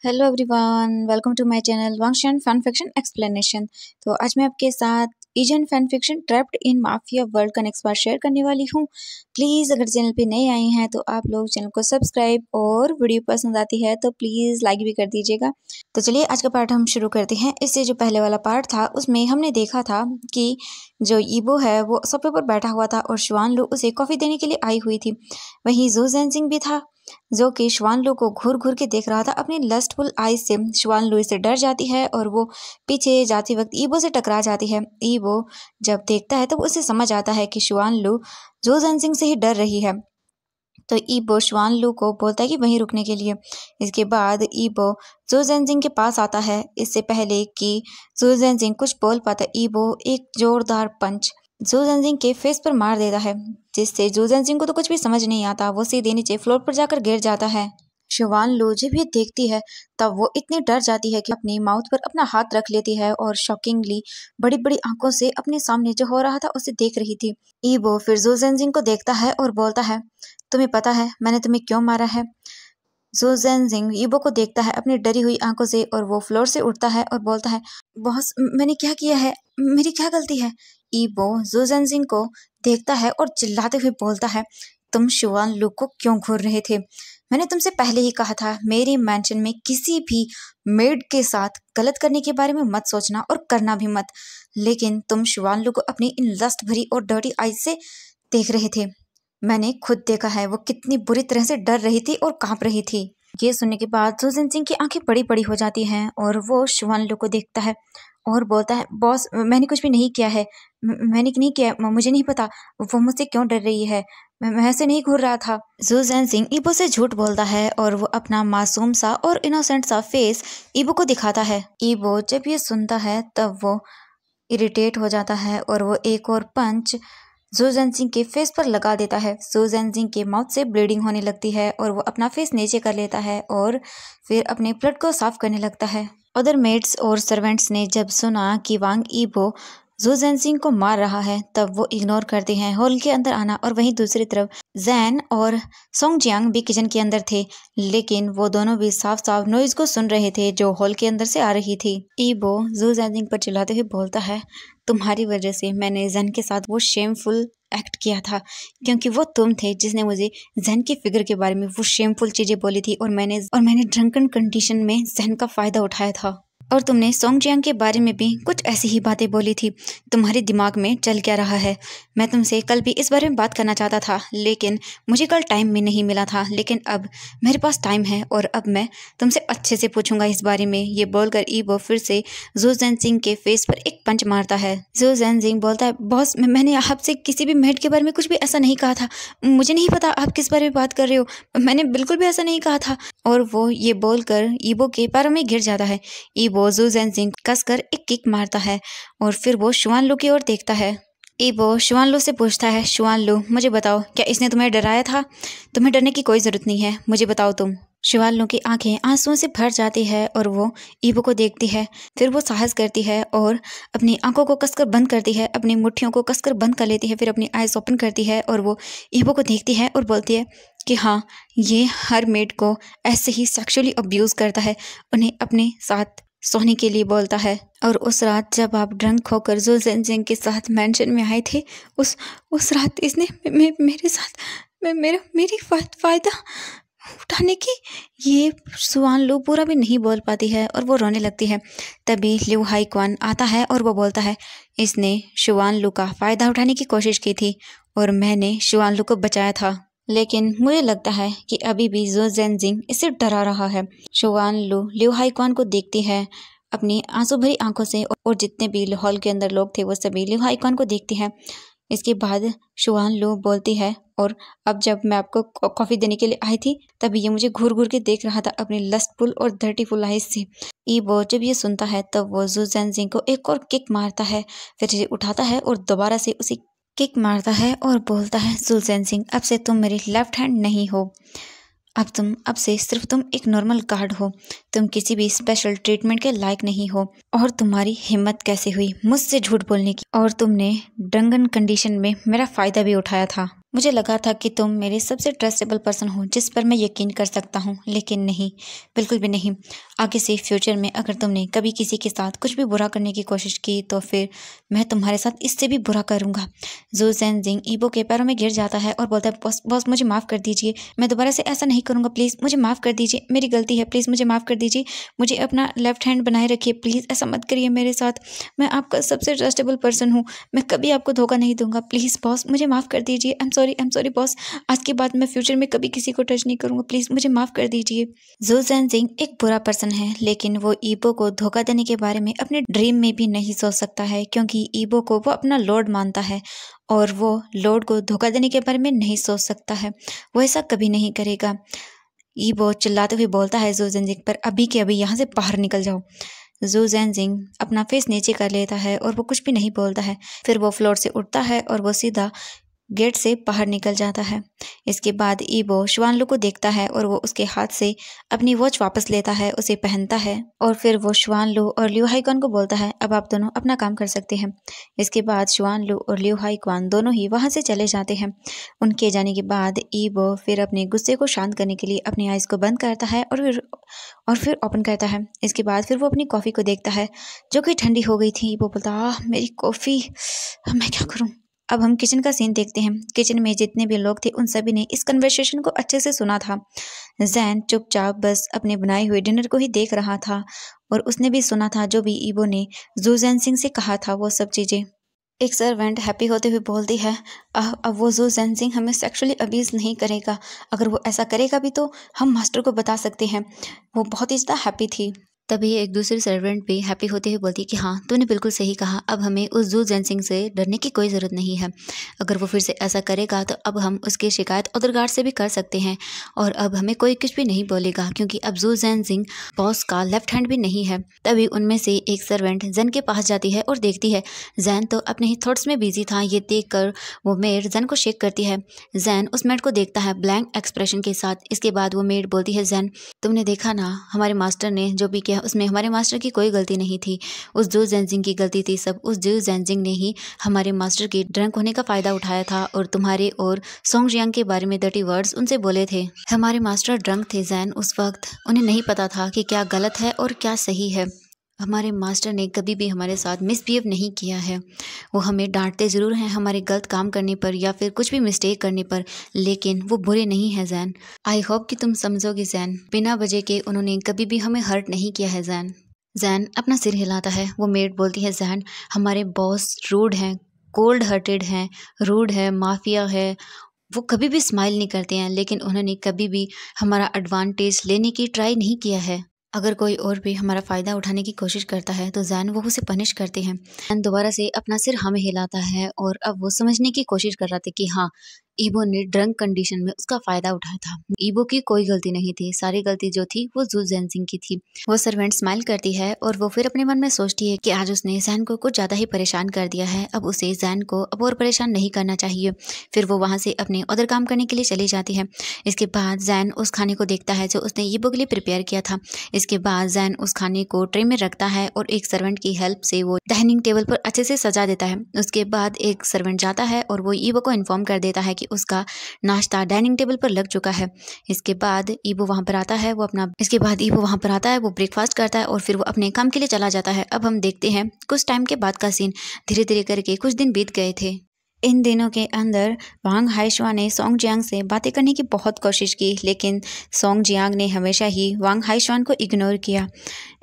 Hello everyone, welcome to my channel Wangxian fan fiction explanation. तो आज मैं आपके साथ Asian fan fiction trapped in mafia world का नेक्स्ट पार्ट शेयर करने वाली हूँ। प्लीज़ अगर चैनल पे नए आए हैं तो आप लोग चैनल को सब्सक्राइब और वीडियो पसंद आती है तो प्लीज़ लाइक भी कर दीजिएगा। तो चलिए आज का पार्ट हम शुरू करते हैं। इससे जो पहले वाला पार्ट था उसमें हमने देखा था कि जो ईबो है वो सोफे पर बैठा हुआ था और शुआन लू उसे कॉफ़ी देने के लिए आई हुई थी। वहीं जू जेनसिंग भी था जो कि शुआन लू को घूर घूर के देख रहा था अपनी लस्टफुल आईज से। शुआन लू से डर जाती है और वो पीछे जाते वक्त ईबो से टकरा जाती है। ईबो जब देखता है तो उसे समझ आता है कि शुआन लू जू जेनसिंग से ही डर रही है। तो ईबो शुआन लू को बोलता है कि वहीं रुकने के लिए। इसके बाद ईबो जू जेनसिंग के पास आता है। इससे पहले कि जू जेनसिंग कुछ बोल पाता, ईबो एक जोरदार पंच जू जेनसिंग के फेस पर मार देता है, जिससे जू जेनसिंग को तो कुछ भी समझ नहीं आता। वो सीधे नीचे फ्लोर पर जाकर गिर जाता है। शुआन लू जब ये देखती है तब वो इतनी डर जाती है कि अपनी माउथ पर अपना हाथ रख लेती है और शॉकिंगली बड़ी बड़ी आंखों से अपने सामने जो हो रहा था उसे देख रही थी। ईबो फिर जू जेनसिंग को देखता है और बोलता है, तुम्हें पता है मैंने तुम्हें क्यों मारा है? जू जेनसिंग ईबो को देखता है अपनी डरी हुई आंखों से और वो फ्लोर से उठता है और बोलता है, बॉस मैंने क्या किया है? मेरी क्या गलती है? ईबो जू जेनसिंग को देखता है और चिल्लाते हुए बोलता है, तुम शुआन लू को क्यों घूर रहे थे? मैंने तुमसे पहले ही कहा था मेरी मैंशन में किसी भी मेड के साथ गलत करने के बारे में मत सोचना और करना भी मत, लेकिन तुम शुआन लू को अपनी इन लस्ट भरी और डर्टी आईज से देख रहे थे। मैंने खुद देखा है वो कितनी बुरी तरह से डर रही थी और कांप रही थी। ये सुनने के बाद जू जेनसिंग की आंखें बड़ी बड़ी हो जाती हैं और वो शुआन लू को देखता है और बोलता है, बॉस मैंने कुछ भी नहीं किया है, मैंने नहीं किया, मुझे नहीं पता वो मुझसे क्यों डर रही है, मैं ऐसे नहीं घूर रहा था। जू जेनसिंग ईबो से झूठ बोलता है और वो अपना मासूम सा और इनोसेंट सा फेस ईबो को दिखाता है। ईबो जब ये सुनता है तब वो इरिटेट हो जाता है और वो एक और पंच जू जेनसिंग के फेस पर लगा देता है। जू जेनसिंग के माउथ से ब्लीडिंग होने लगती है और वो अपना फेस नीचे कर लेता है और फिर अपने ब्लड को साफ करने लगता है। अदर मेड्स और सर्वेंट्स ने जब सुना कि वांग ईबो जू जेनसिंग को मार रहा है तब वो इग्नोर करते हैं हॉल के अंदर आना, और वहीं दूसरी तरफ जैन और सोंग जियांग भी किचन के अंदर थे, लेकिन वो दोनों भी साफ साफ नॉइज को सुन रहे थे जो हॉल के अंदर से आ रही थी। ईबो जू जेनसिंग पर चिल्लाते हुए बोलता है, तुम्हारी वजह से मैंने जैन के साथ वो शेमफुल एक्ट किया था, क्योंकि वो तुम थे जिसने मुझे जैन की फिगर के बारे में वो शेमफुल चीजें बोली थी और मैंने ड्रंकन कंडीशन में जैन का फायदा उठाया था। और तुमने सोंग जियांग के बारे में भी कुछ ऐसी ही बातें बोली थी। तुम्हारे दिमाग में चल क्या रहा है? मैं तुमसे कल भी इस बारे में बात करना चाहता था, लेकिन मुझे कल टाइम भी नहीं मिला था, लेकिन अब मेरे पास टाइम है और अब मैं तुमसे अच्छे से पूछूंगा इस बारे में। ये बोलकर ईबो फिर से जू जेनसिंग के फेस पर एक पंच मारता है। जू जेनसिंग बोलता है, बॉस मैंने आपसे किसी भी मेड के बारे में कुछ भी ऐसा नहीं कहा था, मुझे नहीं पता आप किस बारे में बात कर रहे हो, मैंने बिल्कुल भी ऐसा नहीं कहा था। और वो ये बोलकर ईबो के पैरों में गिर जाता है। ईबो जू जेनसिंग कसकर एक किक मारता है और फिर वो शुआन लू की ओर देखता है। ईबो शुआन लू से पूछता है, शुआन लू मुझे बताओ, क्या इसने तुम्हें डराया था? तुम्हें डरने की कोई जरूरत नहीं है, मुझे बताओ तुम। शुआन लू की आंखें आंसुओं से भर जाती है और वो ईबो को देखती है। फिर वो साहस करती है और अपनी आंखों को कसकर बंद करती है, अपनी मुट्ठियों को कसकर बंद कर लेती है, फिर अपनी आईज ओपन करती है और वो ईबो को देखती है और बोलती है कि हाँ, ये हर मेड को ऐसे ही सेक्सुअली अब्यूज़ करता है, उन्हें अपने साथ सोने के लिए बोलता है। और उस रात जब आप ड्रंक होकर जू जेनसिंग के साथ मेंशन में आए थे, उस रात इसने मेरे साथ मेरी फायदा उठाने की। ये शुआन लू पूरा भी नहीं बोल पाती है और वो रोने लगती है। तभी लिu हाई क्वान आता है और वो बोलता है, इसने शुआन लू का फ़ायदा उठाने की कोशिश की थी और मैंने शुआन लू को बचाया था, लेकिन मुझे लगता है कि अभी भी जू जेनसिंग इसे डरा रहा है। शुआन लू लिu हाई क्वान को देखती है अपनी आंसू भरी आंखों से, और जितने भी हॉल के अंदर लोग थे वो सभी लिu हाई क्वान को देखती हैं। इसके बाद शुआन लू बोलती है, और अब जब मैं आपको कॉफ़ी देने के लिए आई थी तभी ये मुझे घूर घूर के देख रहा था अपनी लस्टफुल और डर्टीफुल आइज से। ईबो जब ये सुनता है तब वो जू जेनसिंग को एक और किक मारता है, फिर इसे उठाता है और दोबारा से उसे किक मारता है और बोलता है, जू जेनसिंग अब से तुम मेरी लेफ्ट हैंड नहीं हो, अब से सिर्फ तुम एक नॉर्मल गार्ड हो, तुम किसी भी स्पेशल ट्रीटमेंट के लायक नहीं हो। और तुम्हारी हिम्मत कैसे हुई मुझसे झूठ बोलने की, और तुमने ड्रंकन कंडीशन में मेरा फ़ायदा भी उठाया था। मुझे लगा था कि तुम मेरे सबसे ट्रस्टेबल पर्सन हो जिस पर मैं यकीन कर सकता हूँ, लेकिन नहीं, बिल्कुल भी नहीं। आगे से फ्यूचर में अगर तुमने कभी किसी के साथ कुछ भी बुरा करने की कोशिश की तो फिर मैं तुम्हारे साथ इससे भी बुरा करूँगा। जू ज़ेनजिंग ईबो के पैरों में गिर जाता है और बोलता है, बॉस बॉस मुझे माफ़ कर दीजिए, मैं दोबारा से ऐसा नहीं करूँगा, प्लीज़ मुझे माफ़ कर दीजिए, मेरी गलती है, प्लीज़ मुझे माफ़ कर दीजिए, मुझे अपना लेफ्ट हैंड बनाए रखिए, प्लीज़ ऐसा मत करिए मेरे साथ, मैं आपका सबसे ट्रस्टेबल पर्सन हूँ, मैं कभी आपको धोखा नहीं दूंगा, प्लीज़ बॉस मुझे माफ़ कर दीजिए, आई एम सॉरी बॉस, आज के बाद मैं फ्यूचर में कभी किसी को टच नहीं करूँगा, प्लीज़ मुझे माफ़ कर दीजिए। जू ज़ेनजिंग एक बुरा पर्सन है, लेकिन वो ईबो को धोखा देने के बारे में अपने ड्रीम में भी नहीं सोच सकता है, क्योंकि ईबो को वो अपना लॉर्ड मानता है और वो लॉर्ड को धोखा देने के बारे में नहीं सोच सकता है, वो ऐसा कभी नहीं करेगा। ईबो चिल्लाते हुए बोलता है जू ज़ेनजिंग पर, अभी के अभी यहाँ से बाहर निकल जाओ। जू ज़ेनजिंग अपना फेस नीचे कर लेता है और वो कुछ भी नहीं बोलता है। फिर वो फ्लोर से उठता है और वो सीधा गेट से बाहर निकल जाता है। इसके बाद ईबो शुआनलू को देखता है और वो उसके हाथ से अपनी वॉच वापस लेता है, उसे पहनता है और फिर वो शुआनलू और लिू हाईक्वान को बोलता है, अब आप दोनों अपना काम कर सकते हैं। इसके बाद शुआनलू और लिू हाईक्वान दोनों ही वहाँ से चले जाते हैं। उनके जाने के बाद ईबो फिर अपने गुस्से को शांत करने के लिए अपनी आइज़ को बंद करता है और फिर ओपन करता है। इसके बाद फिर वो अपनी कॉफ़ी को देखता है जो कि ठंडी हो गई थी। वो बोलता, मेरी कॉफ़ी, मैं क्या करूँ। अब हम किचन का सीन देखते हैं। किचन में जितने भी लोग थे उन सभी ने इस कन्वर्सेशन को अच्छे से सुना था। जैन चुपचाप बस अपने बनाए हुए डिनर को ही देख रहा था और उसने भी सुना था जो भी ईबो ने जू ज़ेनजिंग से कहा था वो सब चीज़ें। एक सर्वेंट हैप्पी होते हुए बोलती है, अब वो जू ज़ेनजिंग हमें सेक्सुअली अब्यूज़ नहीं करेगा, अगर वो ऐसा करेगा भी तो हम मास्टर को बता सकते हैं। वो बहुत ही ज़्यादा हैप्पी थी। तभी एक दूसरी सर्वेंट भी हैप्पी होते हुए बोलती कि हाँ, तूने बिल्कुल सही कहा, अब हमें उस जू ज़ेनजिंग से डरने की कोई ज़रूरत नहीं है। अगर वो फिर से ऐसा करेगा तो अब हम उसकी शिकायत अदर गार्ड से भी कर सकते हैं और अब हमें कोई कुछ भी नहीं बोलेगा, क्योंकि अब जू ज़ेनजिंग बॉस का लेफ्ट हैंड भी नहीं है। तभी उनमें से एक सर्वेंट जैन के पास जाती है और देखती है जैन तो अपने ही थॉट्स में बिजी था। ये देख कर वो मेड जैन को शेक करती है। जैन उस मेड को देखता है ब्लैंक एक्सप्रेशन के साथ। इसके बाद वो मेड बोलती है, जैन तुमने देखा ना, हमारे मास्टर ने जो भी किया उसमें हमारे मास्टर की कोई गलती नहीं थी, उस जू ज़ेनजिंग की गलती थी सब। उस जू ज़ेनजिंग ने ही हमारे मास्टर के ड्रंक होने का फ़ायदा उठाया था और तुम्हारे और सोंग जियांग के बारे में डर्टी वर्ड्स उनसे बोले थे। हमारे मास्टर ड्रंक थे जैन, उस वक्त उन्हें नहीं पता था कि क्या गलत है और क्या सही है। हमारे मास्टर ने कभी भी हमारे साथ मिसबिहेव नहीं किया है। वो हमें डांटते ज़रूर हैं हमारे गलत काम करने पर या फिर कुछ भी मिस्टेक करने पर, लेकिन वो बुरे नहीं हैं जैन। आई होप कि तुम समझोगे जैन, बिना वजह के उन्होंने कभी भी हमें हर्ट नहीं किया है जैन। जैन अपना सिर हिलाता है। वो मेड बोलती है, जैन हमारे बॉस रूड हैं, कोल्ड हार्टेड हैं, रूड है, माफिया है, वो कभी भी स्माइल नहीं करते हैं, लेकिन उन्होंने कभी भी हमारा एडवांटेज लेने की ट्राई नहीं किया है। अगर कोई और भी हमारा फ़ायदा उठाने की कोशिश करता है तो जैन वो उसे पनिश करते हैं। जैन दोबारा से अपना सिर हमें हिलाता है और अब वो समझने की कोशिश कर रहा था कि हाँ, ईबो ने ड्रंक कंडीशन में उसका फ़ायदा उठाया था। ईबो की कोई गलती नहीं थी, सारी गलती जो थी वो जू ज़ेनजिंग की थी। वो सर्वेंट स्माइल करती है और वो फिर अपने मन में सोचती है कि आज उसने जैन को कुछ ज़्यादा ही परेशान कर दिया है, अब उसे जैन को अब और परेशान नहीं करना चाहिए। फिर वो वहाँ से अपने अदर काम करने के लिए चली जाती है। इसके बाद जैन उस खाने को देखता है जो उसने ईबो के लिए प्रिपेयर किया था। इसके बाद जैन उस खाने को ट्रे में रखता है और एक सर्वेंट की हेल्प से वो डाइनिंग टेबल पर अच्छे से सजा देता है। उसके बाद एक सर्वेंट जाता है और वो ईबो को इन्फॉर्म कर देता है कि उसका नाश्ता डाइनिंग टेबल पर लग चुका है। इसके बाद ईबो वहाँ पर आता है, वो ब्रेकफास्ट करता है और फिर वो अपने काम के लिए चला जाता है। अब हम देखते हैं कुछ टाइम के बाद का सीन। धीरे धीरे करके कुछ दिन बीत गए थे। इन दिनों के अंदर वांग हाइशुआ ने सोंग जियांग से बातें करने की बहुत कोशिश की, लेकिन सोंग जियांग ने हमेशा ही वांग हाइशुआन को इग्नोर किया।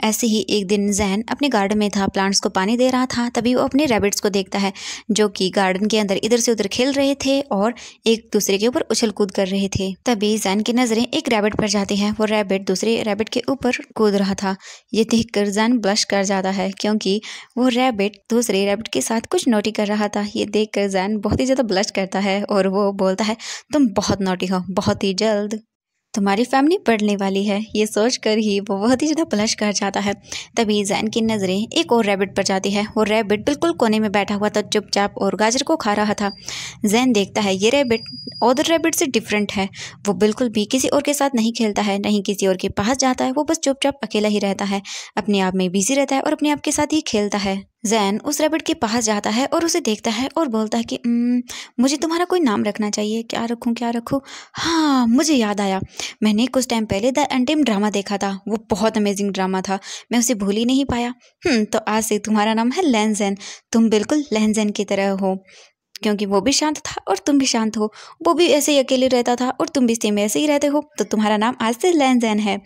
ऐसे ही एक दिन जैन अपने गार्डन में था, प्लांट्स को पानी दे रहा था। तभी वो अपने रैबिट्स को देखता है जो कि गार्डन के अंदर इधर से उधर खेल रहे थे और एक दूसरे के ऊपर उछल कूद कर रहे थे। तभी जैन की नज़रें एक रैबिट पर जाती हैं। वो रैबिट दूसरे रैबिट के ऊपर कूद रहा था। ये देखकर जैन ब्लश कर जाता है, क्योंकि वो रैबिट दूसरे रैबिट के साथ कुछ नोटी कर रहा था। ये देखकर जैन बहुत ही ज़्यादा ब्लश करता है और वो बोलता है, तुम बहुत नोटी हो, बहुत ही जल्द तुम्हारी फैमिली बढ़ने वाली है। ये सोचकर ही वो बहुत ही ज़्यादा ब्लश कर जाता है। तभी जैन की नज़रें एक और रैबिट पर जाती है। वो रैबिट बिल्कुल कोने में बैठा हुआ था, चुपचाप, और गाजर को खा रहा था। जैन देखता है ये रैबिट अदर रैबिट से डिफरेंट है। वो बिल्कुल भी किसी और के साथ नहीं खेलता है, नहीं किसी और के पास जाता है। वो बस चुपचाप अकेला ही रहता है, अपने आप में बिजी रहता है और अपने आप के साथ ही खेलता है। जैन उस रैबिट के पास जाता है और उसे देखता है और बोलता है कि मुझे तुम्हारा कोई नाम रखना चाहिए, क्या रखूं क्या रखूं। हाँ, मुझे याद आया, मैंने कुछ टाइम पहले द एंटिम ड्रामा देखा था, वो बहुत अमेजिंग ड्रामा था, मैं उसे भूल ही नहीं पाया। तो आज से तुम्हारा नाम है लैंजेन, तुम बिल्कुल लैंजेन की तरह हो, क्योंकि वो भी शांत था और तुम भी शांत हो, वो भी ऐसे ही अकेले रहता था और तुम भी सेम ऐसे ही रहते हो, तो तुम्हारा नाम आज से लैंजेन है।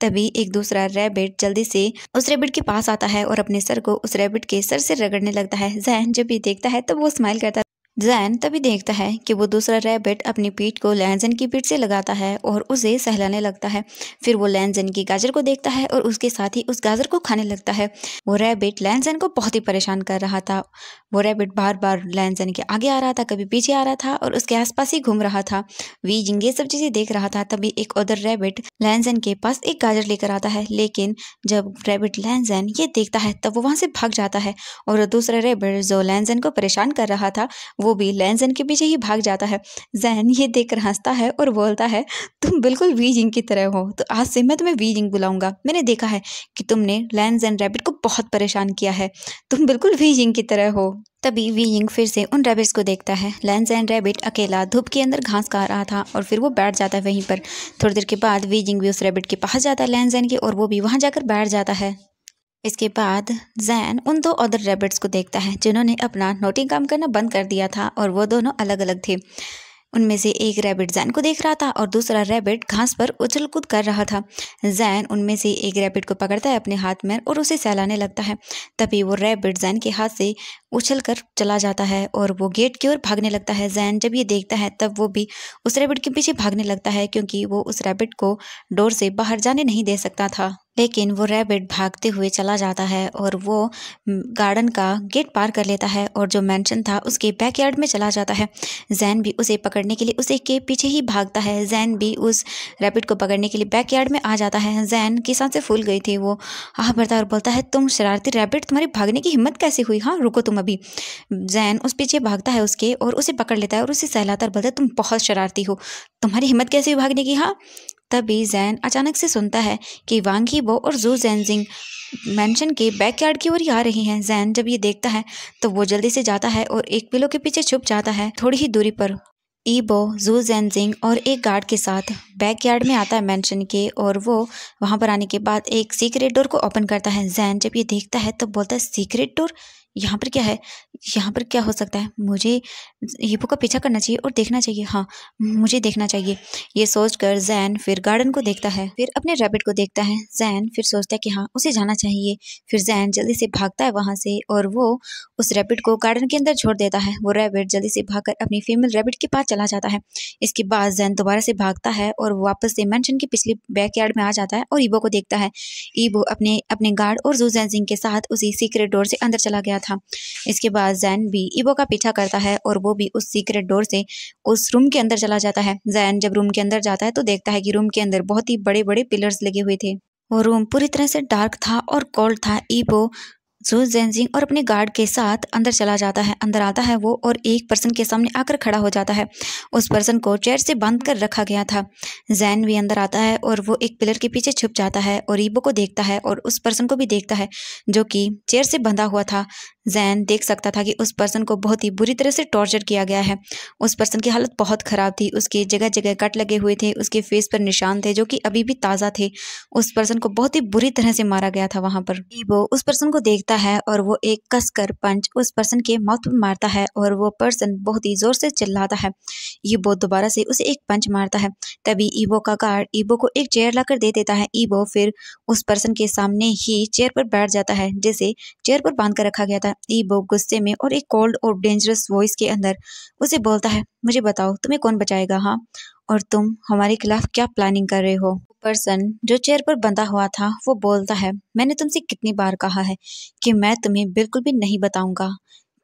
तभी एक दूसरा रैबिट जल्दी से उस रैबिट के पास आता है और अपने सर को उस रैबिट के सर से रगड़ने लगता है। जैन जब ये देखता है तो वो स्माइल करता है। जैन तभी देखता है कि वो दूसरा रैबिट अपनी पीठ को लैंजेन की पीठ से लगाता है और उसे सहलाने लगता है। फिर वो लैंजेन की गाजर को देखता है और उसके साथ ही उस गाजर को खाने लगता है। वो रैबिट लैंजेन को बहुत ही परेशान कर रहा था। वो रैबिट बार बार लैंजेन के आगे आ रहा था, कभी पीछे आ रहा था और उसके आसपास ही घूम रहा था। वीजिंग ये सब चीजें देख रहा था। तभी एक अदर रैबिट लैंजेन के पास एक गाजर लेकर आता है, लेकिन जब रैबिट लैंजेन ये देखता है तब वो वहां से भाग जाता है और दूसरा रैबिट जो लैंजेन को परेशान कर रहा था वो भी लैंजेन के पीछे ही भाग जाता है। जैन ये देखकर हंसता है और बोलता है, तुम बिल्कुल वीजिंग की तरह हो, तो आज से मैं तुम्हें वीजिंग बुलाऊंगा। मैंने देखा है कि तुमने लैंजेन रैबिट को बहुत परेशान किया है, तुम बिल्कुल वीजिंग की तरह हो। तभी वीजिंग फिर से उन रैबिट्स को देखता है। लैंजेन रैबिट अकेला धूप के अंदर घास खा रहा था और फिर वो बैठ जाता है वहीं पर। थोड़ी देर के बाद वीजिंग भी उस रैबिट के पास जाता है लैंजेन के, और वो भी वहां जाकर बैठ जाता है। इसके बाद जैन उन दो अदर रैबिट्स को देखता है जिन्होंने अपना नोटिंग काम करना बंद कर दिया था, और वो दोनों अलग अलग थे। उनमें से एक रैबिट जैन को देख रहा था और दूसरा रैबिट घास पर उछल कूद कर रहा था। जैन उनमें से एक रैबिट को पकड़ता है अपने हाथ में और उसे सहलाने लगता है। तभी वो रैबिट जैन के हाथ से उछल कर चला जाता है और वो गेट की ओर भागने लगता है। जैन जब ये देखता है तब वो भी उस रैबिट के पीछे भागने लगता है, क्योंकि वो उस रैबिट को डोर से बाहर जाने नहीं दे सकता था। लेकिन वो रैबिट भागते हुए चला जाता है और वो गार्डन का गेट पार कर लेता है और जो मैंशन था उसके बैकयार्ड में चला जाता है। जैन भी उसे पकड़ने के लिए उसे के पीछे ही भागता है। जैन भी उस रैबिट को पकड़ने के लिए बैकयार्ड में आ जाता है। जैन की सांसें फूल गई थी, वो आह भरता और बोलता है, तुम शरारती रैबिट, तुम्हारी भागने की हिम्मत कैसे हुई, हाँ रुको तुम अभी। जैन उस पीछे भागता है उसके और उसे पकड़ लेता है और उसे सहलाता और बोलता है, तुम बहुत शरारती हो, तुम्हारी हिम्मत कैसे हुई भागने की, हाँ। तभी जैन अचानक से सुनता है कि वांग यीबो और जू जेनजिंग मैंशन के बैकयार्ड की ओर ही आ रही हैं। जैन जब ये देखता है तो वो जल्दी से जाता है और एक पिलो के पीछे छुप जाता है। थोड़ी ही दूरी पर ईबो जू जेनजिंग और एक गार्ड के साथ बैकयार्ड में आता है मैंशन के, और वो वहां पर आने के बाद एक सीक्रेट डोर को ओपन करता है। जैन जब ये देखता है तो बोलता है, सीक्रेट डोर, यहाँ पर क्या है, यहाँ पर क्या हो सकता है, मुझे ईबो का पीछा करना चाहिए और देखना चाहिए, हाँ मुझे देखना चाहिए। ये सोचकर जैन फिर गार्डन को देखता है, फिर अपने रैबिट को देखता है। जैन फिर सोचता है कि हाँ उसे जाना चाहिए। फिर जैन जल्दी से भागता है वहां से और वो उस रैबिट को गार्डन के अंदर छोड़ देता है। वो रैबिट जल्दी से भागकर अपनी फीमेल रैबिट के पास चला जाता है। इसके बाद जैन दोबारा से भागता है और वापस से मैंशन के पिछले बैकयार्ड में आ जाता है और ईबो को देखता है। ईबो अपने अपने गार्ड और जू जेनजिंग के साथ उसी सीक्रेट डोर से अंदर चला गया था। इसके बाद जैन भी ईबो का पीछा करता है और वो भी उस सीक्रेट डोर से उस रूम के अंदर चला जाता है। जैन जब रूम के अंदर जाता है तो देखता है कि रूम के अंदर बहुत ही बड़े बड़े पिलर्स लगे हुए थे। वो रूम पूरी तरह से डार्क था और कोल्ड था। ईबो जू जेनजिंग और अपने गार्ड के साथ अंदर चला जाता है। अंदर आता है वो और एक पर्सन के सामने आकर खड़ा हो जाता है। उस पर्सन को चेयर से बांध कर रखा गया था। जैन भी अंदर आता है और वो एक पिलर के पीछे छुप जाता है और ईबो को देखता है और उस पर्सन को भी देखता है जो कि चेयर से बंधा हुआ था। जैन देख सकता था कि उस पर्सन को बहुत ही बुरी तरह से टॉर्चर किया गया है। उस पर्सन की हालत बहुत खराब थी, उसके जगह जगह कट लगे हुए थे, उसके फेस पर निशान थे जो कि अभी भी ताज़ा थे। उस पर्सन को बहुत ही बुरी तरह से मारा गया था वहां पर। ईबो उस पर्सन को देखता है और वो एक कसकर पंच उस पर्सन के माउथ पर मारता है और वो पर्सन बहुत ही जोर से चिल्लाता है। ईबो दोबारा से उसे एक पंच मारता है। तभी ईबो का गार्ड ईबो को एक चेयर लाकर दे देता है। ईबो फिर उस पर्सन के सामने ही चेयर पर बैठ जाता है जिसे चेयर पर बांध कर रखा गया था। ईबो गुस्से में और एक कोल्ड और डेंजरस वॉइस के अंदर उसे बोलता है, मुझे बताओ तुम्हें कौन बचाएगा, हाँ, और तुम हमारे खिलाफ क्या प्लानिंग कर रहे हो। पर्सन जो चेयर पर बंधा हुआ था वो बोलता है, मैंने तुमसे कितनी बार कहा है कि मैं तुम्हें बिल्कुल भी नहीं बताऊंगा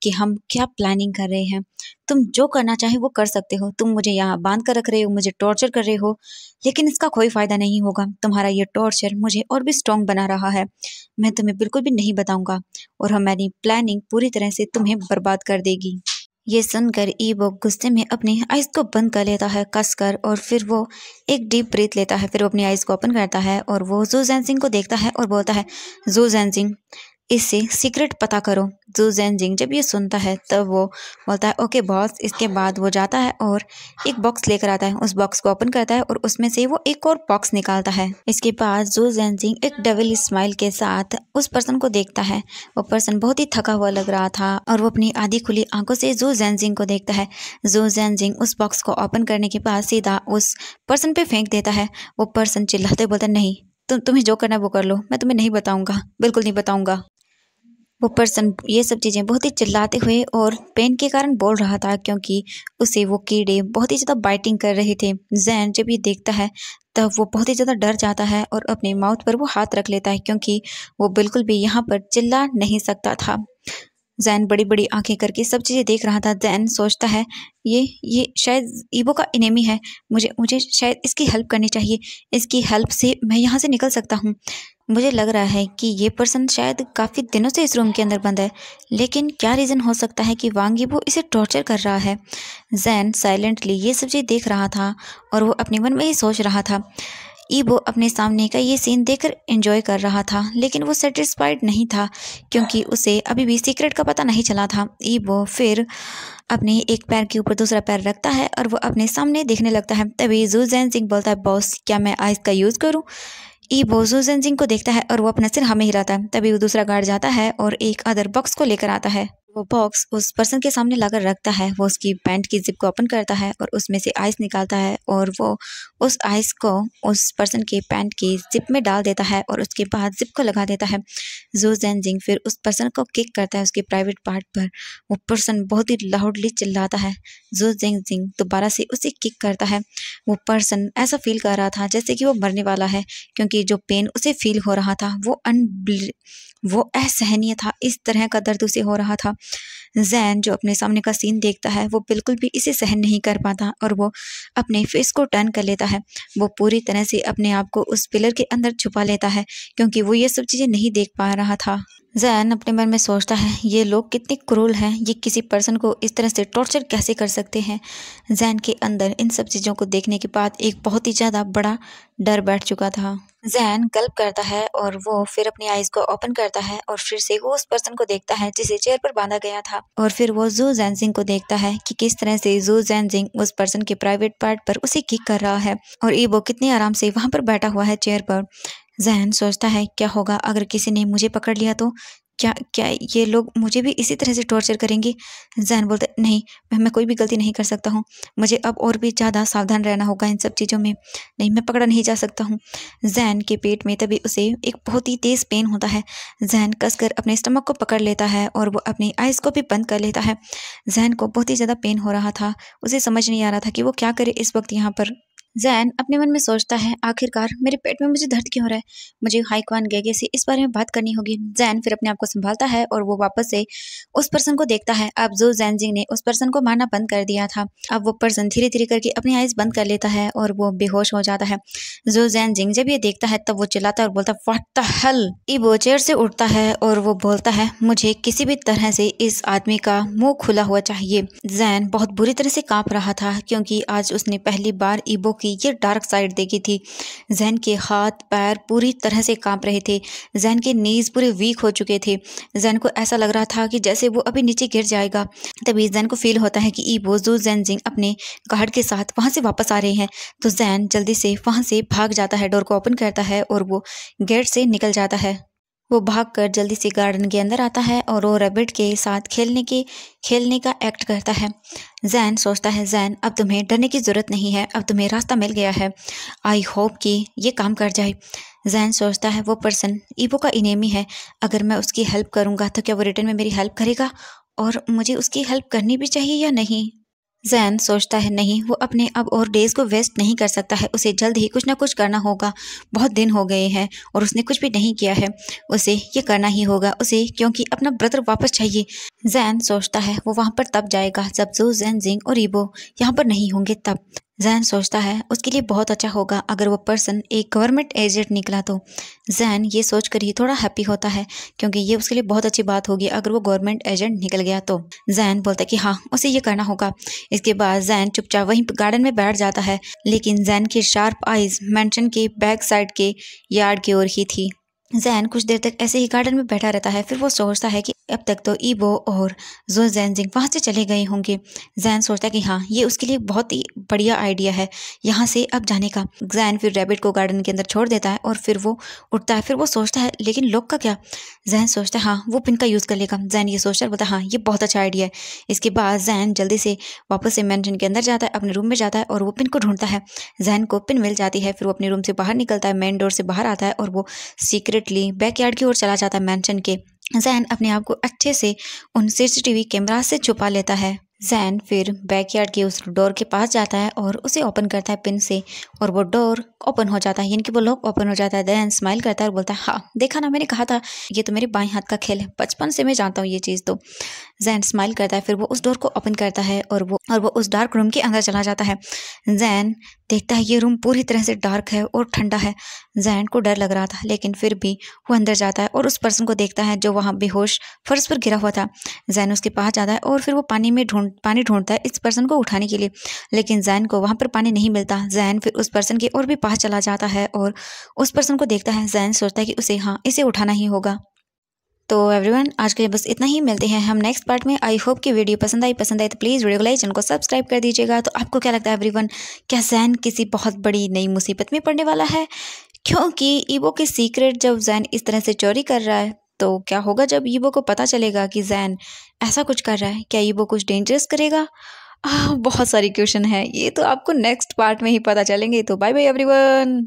कि हम क्या प्लानिंग कर रहे हैं। तुम जो करना चाहे वो कर सकते हो। तुम मुझे यहाँ बांध कर रख रहे हो, मुझे टॉर्चर कर रहे हो, लेकिन इसका कोई फायदा नहीं होगा। तुम्हारा ये टॉर्चर मुझे और भी स्ट्रॉन्ग बना रहा है। मैं तुम्हें बिल्कुल भी नहीं बताऊंगा और हमारी प्लानिंग पूरी तरह से तुम्हें बर्बाद कर देगी। ये सुनकर ईबो गुस्से में अपनी आइज को बंद कर लेता है कसकर, और फिर वो एक डीप ब्रीथ लेता है। फिर वो अपनी आइज को ओपन करता है और वो जू जेनजिंग को देखता है और बोलता है, जू जेनजिंग, इससे सीक्रेट पता करो। जू जेनजिंग जब ये सुनता है तब वो बोलता है ओके बॉस। इसके बाद वो जाता है और एक बॉक्स लेकर आता है। उस बॉक्स को ओपन करता है और उसमें से वो एक और बॉक्स निकालता है। इसके बाद जू जेनजिंग एक डेविल स्माइल के साथ उस पर्सन को देखता है। वो पर्सन बहुत ही थका हुआ लग रहा था और वो अपनी आधी खुली आंखों से जू जेनजिंग को देखता है। जू जेनजिंग उस बॉक्स को ओपन करने के बाद सीधा उस पर्सन पे फेंक देता है। वो पर्सन चिल्लाते बोलता है नहीं, तुम्हें जो करना है वो कर लो, मैं तुम्हें नहीं बताऊंगा, बिल्कुल नहीं बताऊंगा। वो पर्सन ये सब चीज़ें बहुत ही चिल्लाते हुए और पेन के कारण बोल रहा था क्योंकि उसे वो कीड़े बहुत ही ज़्यादा बाइटिंग कर रहे थे। जैन जब ये देखता है तब वो बहुत ही ज़्यादा डर जाता है और अपने माउथ पर वो हाथ रख लेता है क्योंकि वो बिल्कुल भी यहाँ पर चिल्ला नहीं सकता था। जैन बड़ी बड़ी आंखें करके सब चीज़ें देख रहा था। जैन सोचता है ये शायद ईबो का इनेमी है, मुझे मुझे शायद इसकी हेल्प करनी चाहिए, इसकी हेल्प से मैं यहाँ से निकल सकता हूँ। मुझे लग रहा है कि ये पर्सन शायद काफ़ी दिनों से इस रूम के अंदर बंद है, लेकिन क्या रीज़न हो सकता है कि वांग ईबो इसे टॉर्चर कर रहा है। जैन साइलेंटली ये सब चीज़ देख रहा था और वो अपने मन में ही सोच रहा था। ईबो अपने सामने का ये सीन देखकर एंजॉय कर रहा था, लेकिन वो सेटिस्फाइड नहीं था क्योंकि उसे अभी भी सीक्रेट का पता नहीं चला था। ईबो फिर अपने एक पैर के ऊपर दूसरा पैर रखता है और वो अपने सामने देखने लगता है। तभी जू जेनजिंग बोलता है बॉस क्या मैं आइस का यूज़ करूँ। ईबो जू जेनजिंग को देखता है और वो अपना सिर हमें हिलाता है। तभी वो दूसरा गार्ड जाता है और एक अदर बॉक्स को लेकर आता है। वो बॉक्स उस पर्सन के सामने लाकर रखता है। वो उसकी पैंट की जिप को ओपन करता है और उसमें से आइस निकालता है और वो उस आइस को उस पर्सन के पैंट की जिप में डाल देता है और उसके बाद जिप को लगा देता है। जू जेनजिंग फिर उस पर्सन को किक करता है उसके प्राइवेट पार्ट पर। वो पर्सन बहुत ही लाउडली चिल्लाता है। जू जेनजिंग दोबारा से उसे किक करता है। वो पर्सन ऐसा फील कर रहा था जैसे कि वो मरने वाला है क्योंकि जो पेन उसे फील हो रहा था वो असहनीय था। इस तरह का दर्द उसे हो रहा था। जैन जो अपने सामने का सीन देखता है वो बिल्कुल भी इसे सहन नहीं कर पाता और वो अपने फेस को टर्न कर लेता है। वो पूरी तरह से अपने आप को उस पिलर के अंदर छुपा लेता है क्योंकि वो ये सब चीज़ें नहीं देख पा रहा था। जैन अपने मन में सोचता है ये लोग कितने क्रूर हैं, ये किसी पर्सन को इस तरह से टॉर्चर कैसे कर सकते हैं। जैन के अंदर इन सब चीज़ों को देखने के बाद एक बहुत ही ज़्यादा बड़ा डर बैठ चुका था। जैन गल्प करता है और वो फिर अपनी आईज को ओपन करता है और फिर से वो उस पर्सन को देखता है जिसे चेयर पर बांधा गया था और फिर वो जू जेनजिंग को देखता है कि किस तरह से जू जेनजिंग उस पर्सन के प्राइवेट पार्ट पर उसे किक कर रहा है और ईबो कितने आराम से वहां पर बैठा हुआ है चेयर पर। जैन सोचता है क्या होगा अगर किसी ने मुझे पकड़ लिया तो क्या क्या ये लोग मुझे भी इसी तरह से टॉर्चर करेंगे। जैन बोलता है नहीं, मैं कोई भी गलती नहीं कर सकता हूँ, मुझे अब और भी ज़्यादा सावधान रहना होगा इन सब चीज़ों में, नहीं मैं पकड़ा नहीं जा सकता हूँ। जैन के पेट में तभी उसे एक बहुत ही तेज़ पेन होता है। जैन कसकर अपने स्टमक को पकड़ लेता है और वो अपनी आइज़ को भी बंद कर लेता है। जैन को बहुत ही ज़्यादा पेन हो रहा था, उसे समझ नहीं आ रहा था कि वो क्या करे इस वक्त यहाँ पर। जैन अपने मन में सोचता है आखिरकार मेरे पेट में मुझे दर्द क्यों हो रहा है, मुझे हाईक्वान गेगे से इस बारे में बात करनी होगी। जैन फिर अपने आप को संभालता है और वो वापस से उस पर्सन को देखता है। अब जो जेनजिंग ने उस पर्सन को मारना बंद कर दिया था, अब वो पर्सन धीरे धीरे करके अपनी आइज बंद कर लेता है और वो बेहोश हो जाता है। जो जेनजिंग जब ये देखता है तब वो चिल्लाता है और बोलता है व्हाट द हेल। ईबो चेयर से उठता है और वो बोलता है मुझे किसी भी तरह से इस आदमी का मुंह खुला हुआ चाहिए। जैन बहुत बुरी तरह से कांप रहा था क्योंकि आज उसने पहली बार ईबो की ये डार्क साइड देखी थी। जैन के हाथ पैर पूरी तरह से कांप रहे थे, जैन के नीज पूरे वीक हो चुके थे। जैन को ऐसा लग रहा था कि जैसे वो अभी नीचे गिर जाएगा। तभी जैन को फील होता है कि ईबो जू जेनजिंग अपने गार्ड के साथ वहां से वापस आ रहे हैं। तो जैन जल्दी से वहां से भाग जाता है, डोर को ओपन करता है और वो गेट से निकल जाता है। वो भागकर जल्दी से गार्डन के अंदर आता है और वो रैबिट के साथ खेलने का एक्ट करता है। जैन सोचता है जैन अब तुम्हें डरने की ज़रूरत नहीं है, अब तुम्हें रास्ता मिल गया है, आई होप कि ये काम कर जाए। जैन सोचता है वो पर्सन ईबो का इनेमी है, अगर मैं उसकी हेल्प करूँगा तो क्या वो रिटर्न में मेरी हेल्प करेगा और मुझे उसकी हेल्प करनी भी चाहिए या नहीं। जैन सोचता है नहीं, वो अपने अब और डेज को वेस्ट नहीं कर सकता है, उसे जल्द ही कुछ ना कुछ करना होगा। बहुत दिन हो गए हैं और उसने कुछ भी नहीं किया है, उसे ये करना ही होगा उसे, क्योंकि अपना ब्रदर वापस चाहिए। जैन सोचता है वो वहाँ पर तब जाएगा जब जू जेनजिंग और ईबो यहाँ पर नहीं होंगे तब। जैन सोचता है उसके लिए बहुत अच्छा होगा अगर वो पर्सन एक गवर्नमेंट एजेंट निकला तो। जैन ये सोचकर ही थोड़ा हैप्पी होता है क्योंकि ये उसके लिए बहुत अच्छी बात होगी अगर वो गवर्नमेंट एजेंट निकल गया तो। जैन बोलता है कि हाँ उसे ये करना होगा। इसके बाद जैन चुपचाप वहीं गार्डन में बैठ जाता है, लेकिन जैन की शार्प आइज मेंशन के बैक साइड के यार्ड की ओर ही थी। जैन कुछ देर तक ऐसे ही गार्डन में बैठा रहता है। फिर वो सोचता है कि अब तक तो ईबो और जो जैनजिंग वहाँ से चले गए होंगे। जैन सोचता है कि हाँ, ये उसके लिए बहुत ही बढ़िया आइडिया है यहाँ से अब जाने का। जैन फिर रैबिट को गार्डन के अंदर छोड़ देता है और फिर वो उठता है। फिर वो सोचता है लेकिन लॉक का क्या। जैन सोचता है हाँ, वो पिन का यूज़ कर लेगा। जैन ये सोचता है, बोलता है हाँ, ये बहुत अच्छा आइडिया है। इसके बाद जैन जल्दी से वापस से मैंशन के अंदर जाता है, अपने रूम में जाता है और वो पिन को ढूंढता है। जैन को पिन मिल जाती है। फिर वो अपने रूम से बाहर निकलता है, मेन डोर से बाहर आता है और वो सीक्रेटली बैकयार्ड की ओर चला जाता है मैंशन के। जैन अपने आप को अच्छे से उन सीसीटीवी कैमरा से छुपा लेता है। जैन फिर बैकयार्ड के उस डोर के पास जाता है और उसे ओपन करता है पिन से, और वो डोर ओपन हो जाता है, यानी कि वो लॉक ओपन हो जाता है। जैन स्माइल करता है और बोलता है हाँ, देखा ना, मैंने कहा था, ये तो मेरे बाएं हाथ का खेल है, बचपन से मैं जानता हूँ ये चीज़। तो जैन स्माइल करता है। फिर वो उस डोर को ओपन करता है और वो उस डार्क रूम के अंदर चला जाता है। जैन देखता है ये रूम पूरी तरह से डार्क है और ठंडा है। जैन को डर लग रहा था, लेकिन फिर भी वो अंदर जाता है और उस पर्सन को देखता है जो वहाँ बेहोश फर्श पर गिरा हुआ था। जैन उसके पास जाता है और फिर वो पानी ढूंढता है इस पर्सन को उठाने के लिए, लेकिन जैन को वहाँ पर पानी नहीं मिलता। जैन फिर उस पर्सन के और भी पास चला जाता है और उस पर्सन को देखता है। जैन सोचता है कि इसे उठाना ही होगा। तो एवरीवन, आज के लिए बस इतना ही। मिलते हैं हम नेक्स्ट पार्ट में। आई होप कि वीडियो पसंद आई तो प्लीज़ वीडियो को लाइक, चैनल को सब्सक्राइब कर दीजिएगा। तो आपको क्या लगता है एवरीवन, क्या जैन किसी बहुत बड़ी नई मुसीबत में पड़ने वाला है? क्योंकि ईबो के सीक्रेट जब जैन इस तरह से चोरी कर रहा है, तो क्या होगा जब ईबो को पता चलेगा कि जैन ऐसा कुछ कर रहा है? क्या ईबो कुछ डेंजरस करेगा? बहुत सारी क्वेश्चन है, ये तो आपको नेक्स्ट पार्ट में ही पता चलेंगे। तो बाय बाय एवरीवन।